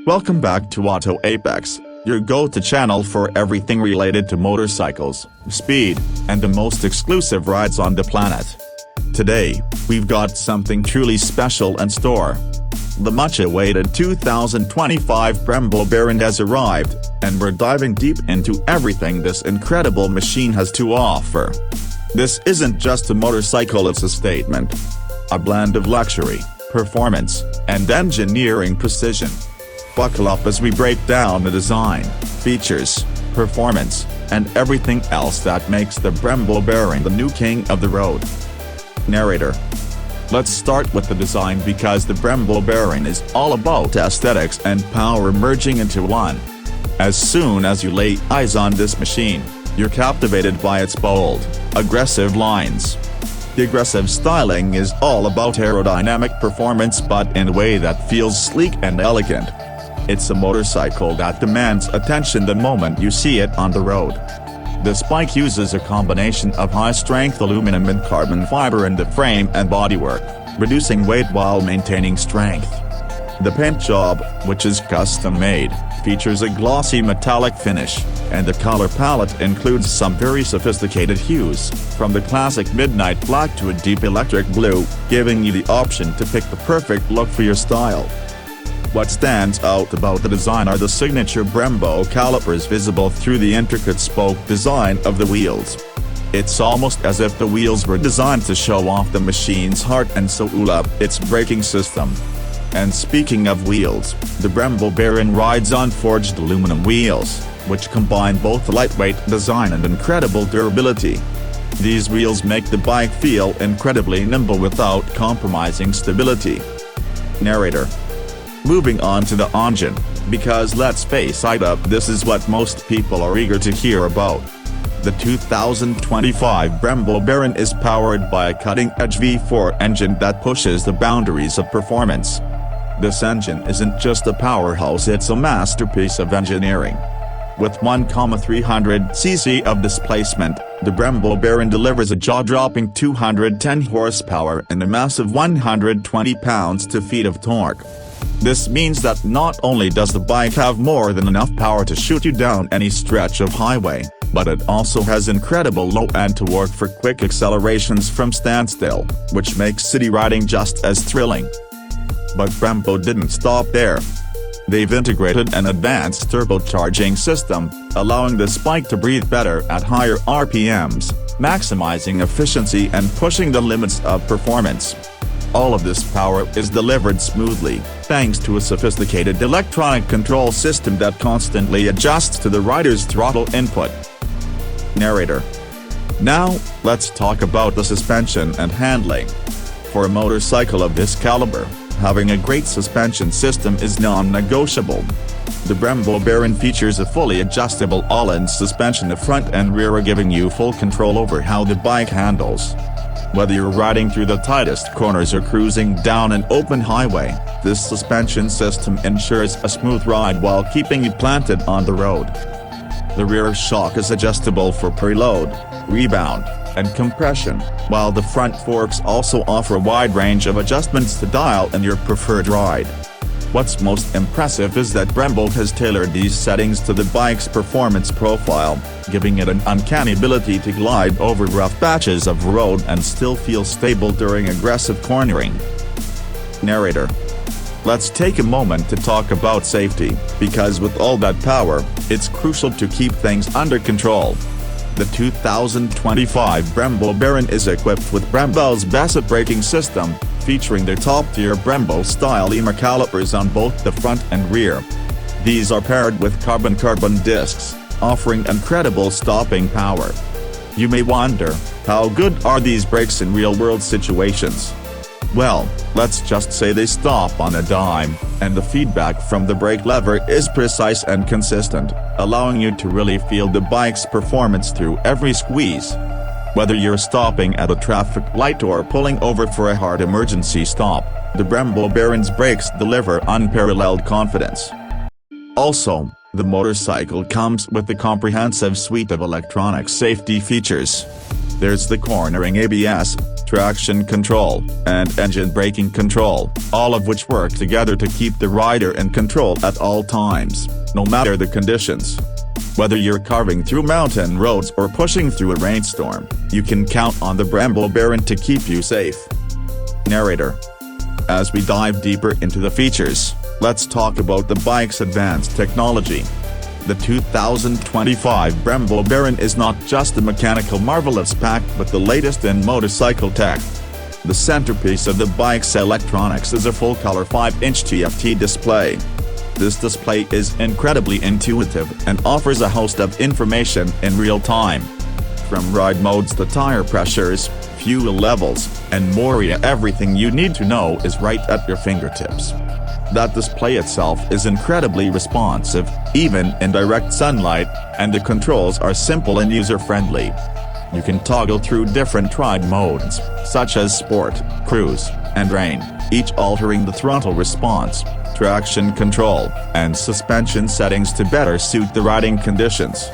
Welcome back to Auto Apex, your go-to channel for everything related to motorcycles, speed, and the most exclusive rides on the planet. Today, we've got something truly special in store. The much-awaited 2025 Brembo Baron has arrived, and we're diving deep into everything this incredible machine has to offer. This isn't just a motorcycle, it's a statement. A blend of luxury, performance, and engineering precision. Buckle up as we break down the design, features, performance, and everything else that makes the Brembo Baron the new king of the road. Narrator. Let's start with the design because the Brembo Baron is all about aesthetics and power merging into one. As soon as you lay eyes on this machine, you're captivated by its bold, aggressive lines. The aggressive styling is all about aerodynamic performance but in a way that feels sleek and elegant. It's a motorcycle that demands attention the moment you see it on the road. This bike uses a combination of high-strength aluminum and carbon fiber in the frame and bodywork, reducing weight while maintaining strength. The paint job, which is custom-made, features a glossy metallic finish, and the color palette includes some very sophisticated hues, from the classic midnight black to a deep electric blue, giving you the option to pick the perfect look for your style. What stands out about the design are the signature Brembo calipers visible through the intricate spoke design of the wheels. It's almost as if the wheels were designed to show off the machine's heart and soul, its braking system. And speaking of wheels, the Brembo Baron rides on forged aluminum wheels, which combine both lightweight design and incredible durability. These wheels make the bike feel incredibly nimble without compromising stability. Narrator. Moving on to the engine, because let's face it, this is what most people are eager to hear about. The 2025 Brembo Baron is powered by a cutting-edge V4 engine that pushes the boundaries of performance. This engine isn't just a powerhouse, it's a masterpiece of engineering. With 1,300 cc of displacement, the Brembo Baron delivers a jaw-dropping 210 horsepower and a massive 120 pounds-to-feet of torque. This means that not only does the bike have more than enough power to shoot you down any stretch of highway, but it also has incredible low-end torque for quick accelerations from standstill, which makes city riding just as thrilling. But Brembo didn't stop there. They've integrated an advanced turbocharging system, allowing this bike to breathe better at higher RPMs, maximizing efficiency and pushing the limits of performance. All of this power is delivered smoothly, thanks to a sophisticated electronic control system that constantly adjusts to the rider's throttle input. Narrator. Now, let's talk about the suspension and handling. For a motorcycle of this caliber, having a great suspension system is non-negotiable. The Brembo Baron features a fully adjustable all-in suspension, the front and rear, giving you full control over how the bike handles. Whether you're riding through the tightest corners or cruising down an open highway, this suspension system ensures a smooth ride while keeping you planted on the road. The rear shock is adjustable for preload, rebound, and compression, while the front forks also offer a wide range of adjustments to dial in your preferred ride. What's most impressive is that Brembo has tailored these settings to the bike's performance profile, giving it an uncanny ability to glide over rough patches of road and still feel stable during aggressive cornering. Narrator. Let's take a moment to talk about safety, because with all that power, it's crucial to keep things under control. The 2025 Brembo Baron is equipped with Brembo's best braking system, featuring their top-tier Brembo-style EMA calipers on both the front and rear. These are paired with carbon discs, offering incredible stopping power. You may wonder, how good are these brakes in real-world situations? Well, let's just say they stop on a dime, and the feedback from the brake lever is precise and consistent, allowing you to really feel the bike's performance through every squeeze. Whether you're stopping at a traffic light or pulling over for a hard emergency stop, the Brembo Baron's brakes deliver unparalleled confidence. Also, the motorcycle comes with a comprehensive suite of electronic safety features. There's the cornering ABS, traction control, and engine braking control, all of which work together to keep the rider in control at all times, no matter the conditions. Whether you're carving through mountain roads or pushing through a rainstorm, you can count on the Brembo Baron to keep you safe. Narrator. As we dive deeper into the features, let's talk about the bike's advanced technology. The 2025 Brembo Baron is not just a mechanical marvel, it's packed with the latest in motorcycle tech. The centerpiece of the bike's electronics is a full-color 5-inch TFT display. This display is incredibly intuitive and offers a host of information in real time. From ride modes to tire pressures, fuel levels, and more, everything you need to know is right at your fingertips. That display itself is incredibly responsive, even in direct sunlight, and the controls are simple and user-friendly. You can toggle through different ride modes, such as Sport, Cruise, and Rain, each altering the throttle response, traction control, and suspension settings to better suit the riding conditions.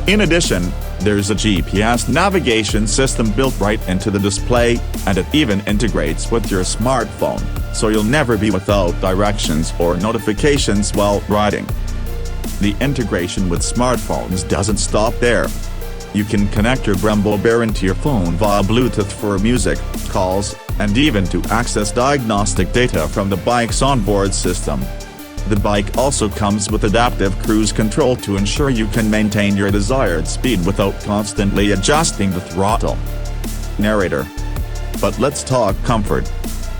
In addition, there's a GPS navigation system built right into the display, and it even integrates with your smartphone, so you'll never be without directions or notifications while riding. The integration with smartphones doesn't stop there. You can connect your Brembo Baron to your phone via Bluetooth for music, calls, and even to access diagnostic data from the bike's onboard system. The bike also comes with adaptive cruise control to ensure you can maintain your desired speed without constantly adjusting the throttle. Narrator. But let's talk comfort.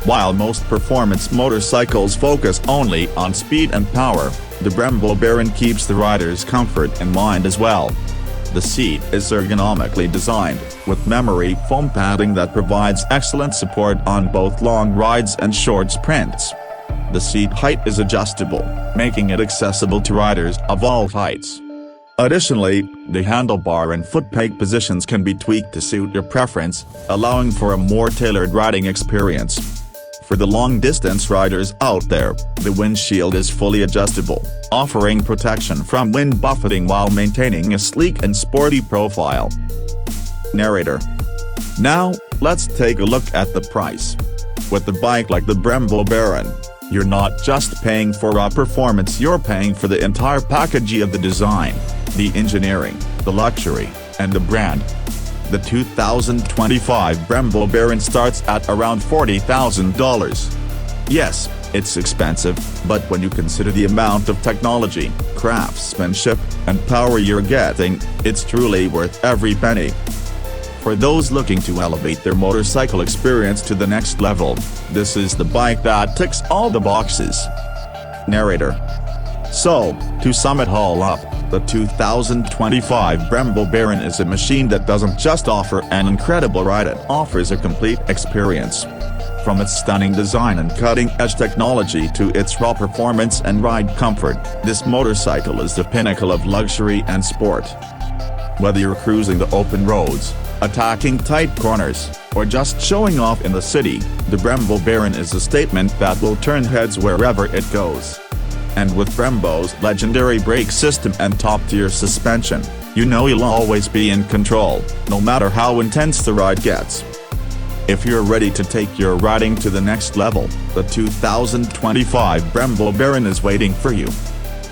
While most performance motorcycles focus only on speed and power, the Brembo Baron keeps the rider's comfort in mind as well. The seat is ergonomically designed, with memory foam padding that provides excellent support on both long rides and short sprints. The seat height is adjustable, making it accessible to riders of all heights. Additionally, the handlebar and foot peg positions can be tweaked to suit your preference, allowing for a more tailored riding experience. For the long-distance riders out there, the windshield is fully adjustable, offering protection from wind buffeting while maintaining a sleek and sporty profile. Narrator. Now, let's take a look at the price. With a bike like the Brembo Baron, you're not just paying for raw performance, you're paying for the entire package of the design, the engineering, the luxury, and the brand. The 2025 Brembo Baron starts at around $40,000. Yes, it's expensive, but when you consider the amount of technology, craftsmanship, and power you're getting, it's truly worth every penny. For those looking to elevate their motorcycle experience to the next level, this is the bike that ticks all the boxes. Narrator. So, to sum it all up, the 2025 Brembo Baron is a machine that doesn't just offer an incredible ride, it offers a complete experience. From its stunning design and cutting-edge technology to its raw performance and ride comfort, this motorcycle is the pinnacle of luxury and sport. Whether you're cruising the open roads, attacking tight corners, or just showing off in the city, the Brembo Baron is a statement that will turn heads wherever it goes. And with Brembo's legendary brake system and top-tier suspension, you know you'll always be in control, no matter how intense the ride gets. If you're ready to take your riding to the next level, the 2025 Brembo Baron is waiting for you.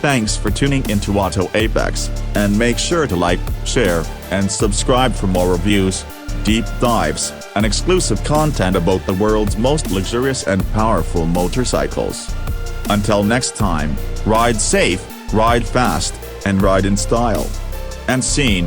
Thanks for tuning into Auto Apex, and make sure to like, share, and subscribe for more reviews, deep dives, and exclusive content about the world's most luxurious and powerful motorcycles. Until next time, ride safe, ride fast, and ride in style. And scene.